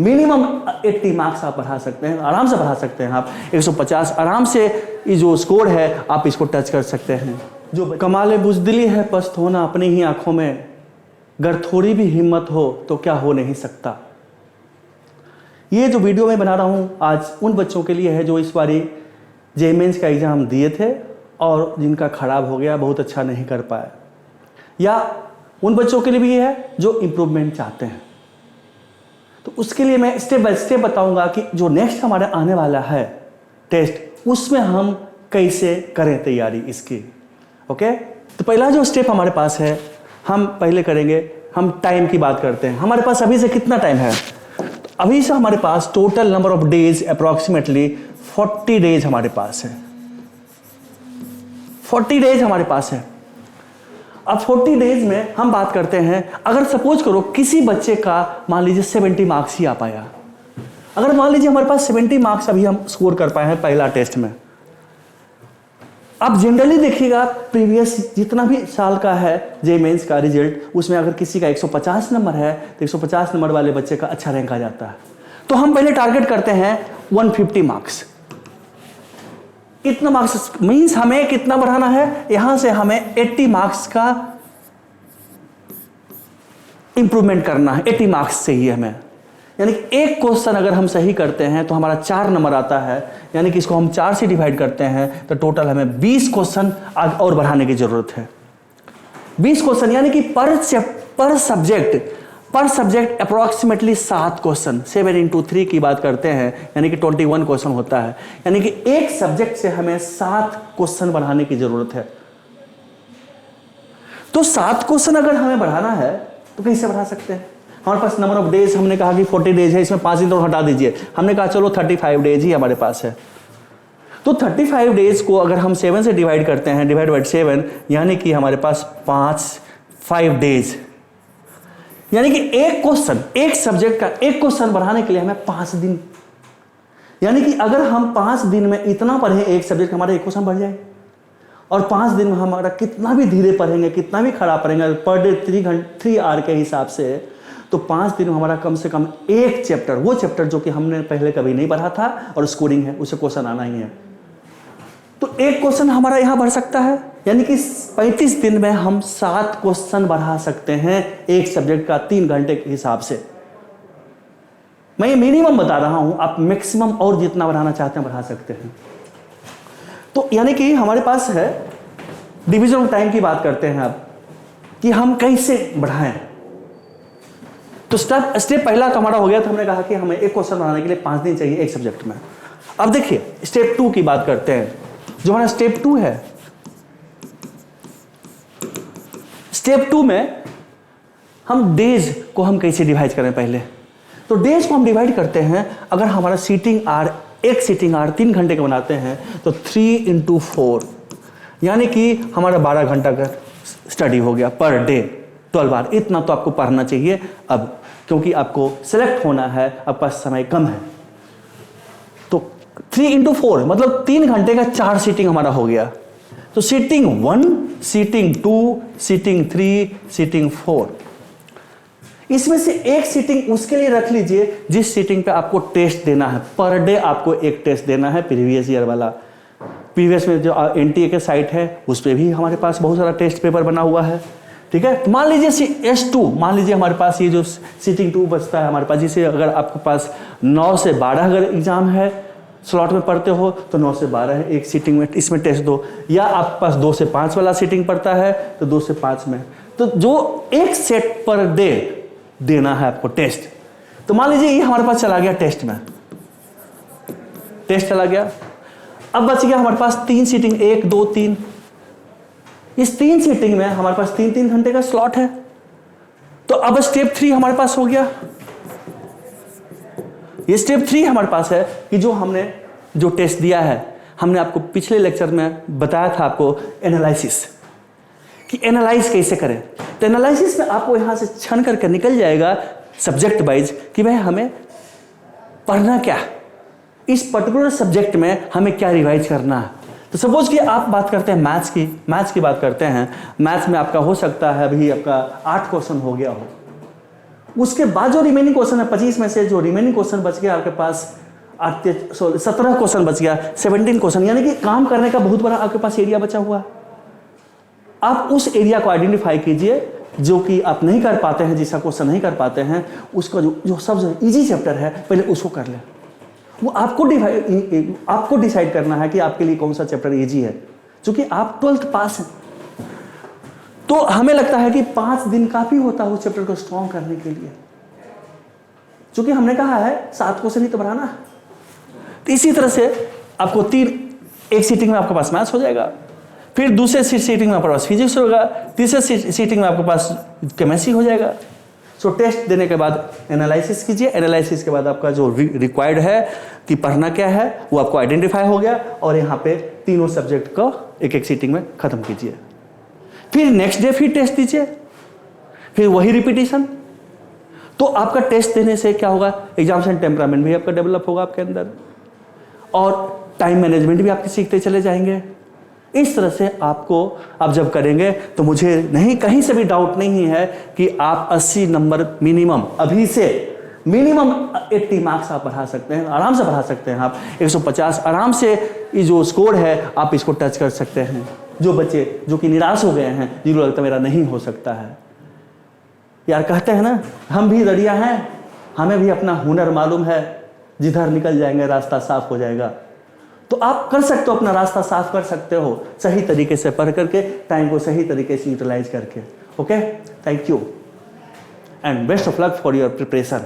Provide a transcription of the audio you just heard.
Minimum 80 marks आप बढ़ा सकते हैं, आराम से बढ़ा सकते हैं। आप 150 आराम से ये जो स्कोर है आप इसको टच कर सकते हैं। जो कमाल बुज़दिली है पस्त होना अपनी ही आंखों में, अगर थोड़ी भी हिम्मत हो तो क्या हो नहीं सकता। ये जो वीडियो मैं बना रहा हूँ आज उन बच्चों के लिए है जो इस बारी जेईई मेंस का एग्ज़ाम दिए थे और जिनका ख़राब हो गया, बहुत अच्छा नहीं कर पाए, या उन बच्चों के लिए भी है जो इम्प्रूवमेंट चाहते हैं। तो उसके लिए मैं स्टेप बाय स्टेप बताऊंगा कि जो नेक्स्ट हमारा आने वाला है टेस्ट, उसमें हम कैसे करें तैयारी इसकी। ओके, तो पहला जो स्टेप हमारे पास है, हम पहले करेंगे, हम टाइम की बात करते हैं। हमारे पास अभी से कितना टाइम है? तो अभी से हमारे पास total number of days approximately 40 days हमारे पास है। 40 डेज हमारे पास है। अब 40 डेज में हम बात करते हैं, अगर सपोज करो किसी बच्चे का मान लीजिए 70 मार्क्स ही आ पाया, अगर मान लीजिए हमारे पास 70 मार्क्स अभी हम स्कोर कर पाए हैं पहला टेस्ट में। अब जनरली देखिएगा प्रीवियस जितना भी साल का है जेईई मेंस का रिजल्ट, उसमें अगर किसी का 150 नंबर है तो 150 नंबर वाले बच्चे का अच्छा रैंक आ जाता है। तो हम पहले टारगेट करते हैं 150 मार्क्स। इतना मार्क्स मीन्स हमें कितना बढ़ाना है, यहां से हमें 80 मार्क्स का इंप्रूवमेंट करना है। 80 मार्क्स चाहिए हमें, यानी एक क्वेश्चन अगर हम सही करते हैं तो हमारा 4 नंबर आता है, यानी कि इसको हम 4 से डिवाइड करते हैं तो टोटल हमें 20 क्वेश्चन और बढ़ाने की जरूरत है। 20 क्वेश्चन यानी कि पर सब्जेक्ट अप्रॉक्सीमेटली 7 क्वेश्चन, 7 इंटू 3 की बात करते हैं, यानी कि 21 क्वेश्चन होता है। यानी कि एक सब्जेक्ट से हमें 7 क्वेश्चन बढ़ाने की जरूरत है। तो 7 क्वेश्चन अगर हमें बढ़ाना है तो कैसे बढ़ा सकते हैं? हमारे पास नंबर ऑफ डेज हमने कहा कि 40 डेज है, इसमें 5 दिन तो हटा दीजिए, हमने कहा चलो 35 डेज ही हमारे पास है। तो 35 डेज को अगर हम 7 से डिवाइड करते हैं, डिवाइड बाय 7, यानी कि हमारे पास 5 डेज, यानी कि एक क्वेश्चन, एक सब्जेक्ट का एक क्वेश्चन बढ़ाने के लिए हमें 5 दिन, यानी कि अगर हम 5 दिन में इतना पढ़ें एक सब्जेक्ट, हमारा एक क्वेश्चन बढ़ जाए। और 5 दिन में हमारा कितना भी धीरे पढ़ेंगे, कितना भी खराब पढ़ेंगे, पर डे 3 आवर के हिसाब से, तो 5 दिन में हमारा कम से कम एक चैप्टर, वो चैप्टर जो कि हमने पहले कभी नहीं पढ़ा था और स्कोरिंग है, उसे क्वेश्चन आना ही है, तो एक क्वेश्चन हमारा यहां बढ़ सकता है। यानी कि 35 दिन में हम 7 क्वेश्चन बढ़ा सकते हैं एक सब्जेक्ट का 3 घंटे के हिसाब से। मैं ये मिनिमम बता रहा हूं, आप मैक्सिमम और जितना बढ़ाना चाहते हैं बढ़ा सकते हैं। तो यानी कि हमारे पास है डिवीजन ऑफ टाइम की बात करते हैं अब, कि हम कैसे बढ़ाएं। तो स्टेप पहला तो हमारा हो गया था, हमने कहा कि हमें एक क्वेश्चन बनाने के लिए 5 दिन चाहिए एक सब्जेक्ट में। अब देखिए स्टेप 2 की बात करते हैं। जो हमारा स्टेप 2 है, स्टेप 2 में हम डेज को हम कैसे डिवाइड करें पहले। तो डेज को हम डिवाइड करते हैं, अगर हमारा सीटिंग आर, एक सीटिंग आर 3 घंटे का बनाते हैं तो 3 इंटू 4, यानी कि हमारा 12 घंटा का स्टडी हो गया पर डे, 12 बार। इतना तो आपको पढ़ना चाहिए अब, क्योंकि आपको सिलेक्ट होना है, आपके पास समय कम है। तो 3 इंटू 4 मतलब 3 घंटे का 4 सीटिंग हमारा हो गया। तो सीटिंग 1, सीटिंग 2, सीटिंग 3, सीटिंग 4, इसमें से एक सीटिंग उसके लिए रख लीजिए जिस सीटिंग पे आपको टेस्ट देना है। पर डे आपको एक टेस्ट देना है प्रीवियस ईयर वाला। प्रीवियस में जो एनटीए के साइट है उस पर भी हमारे पास बहुत सारा टेस्ट पेपर बना हुआ है, ठीक है। मान लीजिए S2, मान लीजिए हमारे पास ये जो सीटिंग 2 बचता है हमारे पास, जिसे अगर आपके पास 9 से 12 अगर एग्जाम है, स्लॉट में पढ़ते हो तो 9 से 12 है एक सीटिंग में, इसमें टेस्ट दो। या आपके पास 2 से 5 वाला सीटिंग पड़ता है तो 2 से 5 में, तो जो एक सेट पर डे देना है आपको टेस्ट। तो मान लीजिए ये हमारे पास चला गया टेस्ट में, टेस्ट चला गया। अब बच गया हमारे पास 3 सीटिंग, 1, 2, 3। इस 3 सीटिंग में हमारे पास 3-3 घंटे का स्लॉट है। तो अब स्टेप 3 हमारे पास हो गया। ये स्टेप 3 हमारे पास है कि जो हमने जो टेस्ट दिया है, हमने आपको पिछले लेक्चर में बताया था आपको एनालिसिस, कि एनालाइज कैसे करें। तो एनालिसिस में आपको यहां से छन करके निकल जाएगा सब्जेक्ट वाइज कि भाई हमें पढ़ना क्या, इस पर्टिकुलर सब्जेक्ट में हमें क्या रिवाइज करना है। तो सपोज कि आप बात करते हैं मैथ्स की बात करते हैं। मैथ्स में आपका हो सकता है अभी आपका 8 क्वेश्चन हो गया हो, उसके बाद जो रिमेनिंग क्वेश्चन है 25 में से जो रिमेनिंग क्वेश्चन बच गया आपके पास 17 क्वेश्चन बच गया, 17 क्वेश्चन, यानी कि काम करने का बहुत बड़ा आपके पास एरिया बचा हुआ। आप उस एरिया को आइडेंटिफाई कीजिए जो कि आप नहीं कर पाते हैं, जिसका क्वेश्चन नहीं कर पाते हैं, उसका जो सबसे इजी चैप्टर है पहले उसको कर लें। वो आपको डिसाइड करना है कि आपके लिए कौन सा चैप्टर इजी है, क्योंकि आप 12th पास हैं। तो हमें लगता है कि 5 दिन काफी होता है उस चैप्टर को स्ट्रॉन्ग करने के लिए, क्योंकि हमने कहा है 7 क्वेश्चन ही तो बनाना है। तो इसी तरह से आपको एक सीटिंग में आपके पास मैथ्स हो जाएगा, फिर दूसरे सीटिंग में आपके पास फिजिक्स होगा, तीसरे सीटिंग में आपके पास केमिस्ट्री हो जाएगा। सो टेस्ट देने के बाद एनालिसिस कीजिए, एनालिसिस के बाद आपका जो रिक्वायर्ड है कि पढ़ना क्या है वो आपको आइडेंटिफाई हो गया, और यहाँ पे तीनों सब्जेक्ट को एक सीटिंग में खत्म कीजिए। फिर नेक्स्ट डे फिर टेस्ट दीजिए, फिर वही रिपीटिशन। तो आपका टेस्ट देने से क्या होगा, एग्जाम्स एंड टेम्परामेंट भी आपका डेवलप होगा आपके अंदर, और टाइम मैनेजमेंट भी आपके सीखते चले जाएंगे। इस तरह से आप जब करेंगे तो मुझे नहीं कहीं से भी डाउट नहीं है कि आप 80 नंबर मिनिमम, अभी से मिनिमम 80 मार्क्स आप बढ़ा सकते हैं, आराम से बढ़ा सकते हैं। आप 150 आराम से ये जो स्कोर है आप इसको टच कर सकते हैं। जो बच्चे जो कि निराश हो गए हैं, जिनको लगता मेरा नहीं हो सकता है, यार कहते हैं ना हम भी दरिया हैं, हमें भी अपना हुनर मालूम है, जिधर निकल जाएंगे रास्ता साफ हो जाएगा। तो आप कर सकते हो, अपना रास्ता साफ कर सकते हो सही तरीके से पढ़ करके, टाइम को सही तरीके से यूटिलाइज करके। Okay, thank you and best of luck for your preparation.